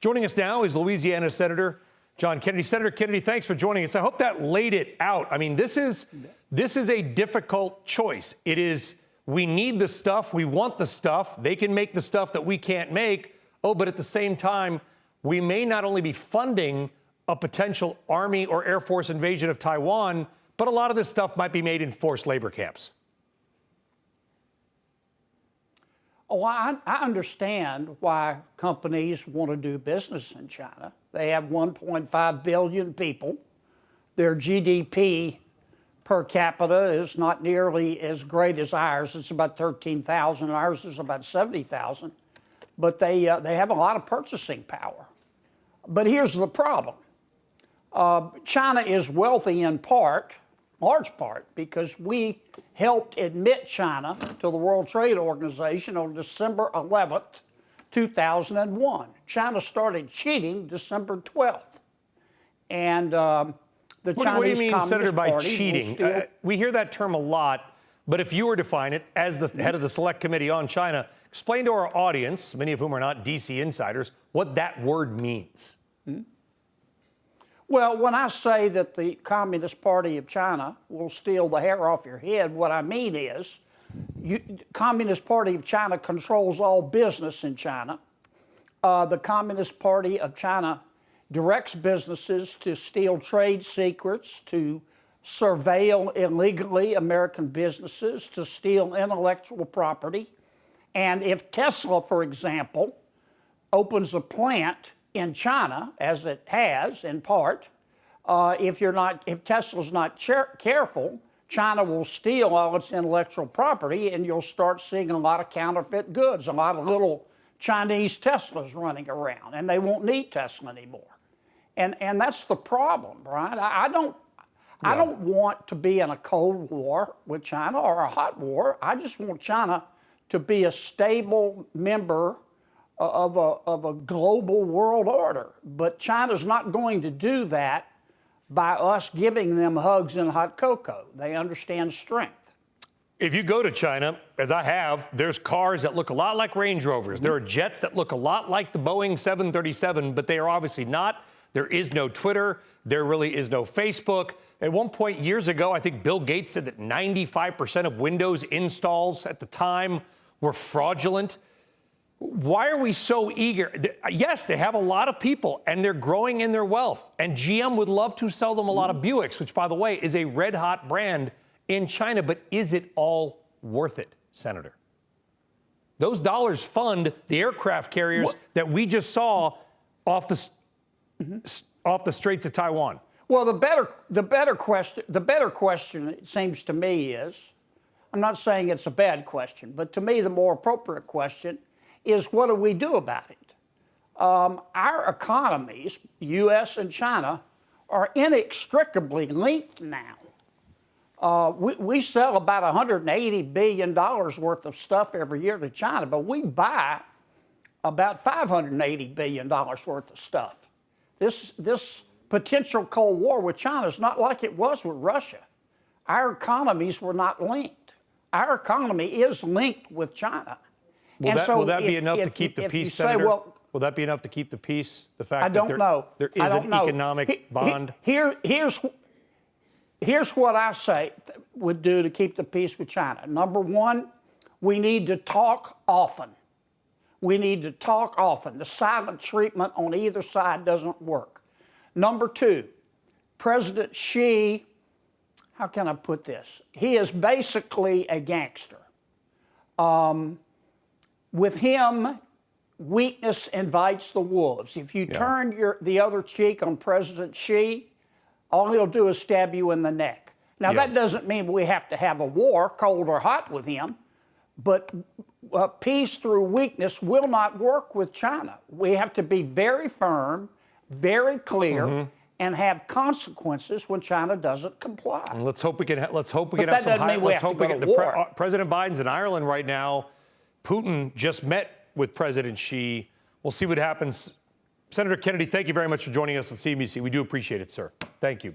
Joining us now is Louisiana Senator John Kennedy. Senator Kennedy, thanks for joining us. I hope that laid it out. I mean, this is a difficult choice. It is, we need the stuff, we want the stuff. They can make the stuff that we can't make. Oh, but at the same time, we may not only be funding a potential Army or Air Force invasion of Taiwan, but a lot of this stuff might be made in forced labor camps. Oh, I understand why companies want to do business in China. They have 1.5 billion people. Their GDP per capita is not nearly as great as ours. It's about 13,000. Ours is about 70,000. But they have a lot of purchasing power. But here's the problem. China is wealthy in part, large part, because we helped admit China to the World Trade Organization on December 11th, 2001. China started cheating December 12th. And the Chinese What do you mean, Communist Senator, by Party cheating? We hear that term a lot, but if you were to define it as the head of the Select Committee on China, explain to our audience, many of whom are not D.C. insiders, what that word means. Well, when I say that the Communist Party of China will steal the hair off your head, what I mean is the Communist Party of China controls all business in China. The Communist Party of China directs businesses to steal trade secrets, to surveil illegally American businesses, to steal intellectual property. And if Tesla, for example, opens a plant in China, as it has in part, if Tesla's not careful, China will steal all its intellectual property, and you'll start seeing a lot of counterfeit goods, a lot of little Chinese Teslas running around, and they won't need Tesla anymore. And that's the problem, right? I don't want to be in a Cold War with China or a hot war. I just want China to be a stable member of a global world order. But China's not going to do that by us giving them hugs and hot cocoa. They understand strength. If you go to China, as I have, there's cars that look a lot like Range Rovers. There are jets that look a lot like the Boeing 737, but they are obviously not. There is no Twitter. There really is no Facebook. At one point years ago, I think Bill Gates said that 95% of Windows installs at the time were fraudulent. Why are we so eager? Yes, they have a lot of people, and they're growing in their wealth. And GM would love to sell them a lot of Buicks, which, by the way, is a red-hot brand in China. But is it all worth it, Senator? Those dollars fund the aircraft carriers that we just saw off the Straits of Taiwan. Well, the better question, it seems to me, is, I'm not saying it's a bad question, but to me the more appropriate question is, what do we do about it? Our economies, U.S. and China, are inextricably linked now. We sell about $180 billion worth of stuff every year to China, but we buy about $580 billion worth of stuff. This potential Cold War with China is not like it was with Russia. Our economies were not linked. Our economy is linked with China. Will that be enough to keep the peace, Senator? Will that be enough to keep the peace? The fact that there is an economic bond? Here's what I say would do to keep the peace with China. Number one, we need to talk often. We need to talk often. The silent treatment on either side doesn't work. Number two, President Xi, how can I put this? He is basically a gangster. With him, weakness invites the wolves. If you turn the other cheek on President Xi, all he'll do is stab you in the neck. Now, that doesn't mean we have to have a war, cold or hot, with him, but peace through weakness will not work with China. We have to be very firm, very clear, and have consequences when China doesn't comply. And let's hope we can. Let's hope we but can have some. Let's hope we get to war. President Biden's in Ireland right now. Putin just met with President Xi. We'll see what happens. Senator Kennedy, thank you very much for joining us on CNBC. We do appreciate it, sir. Thank you.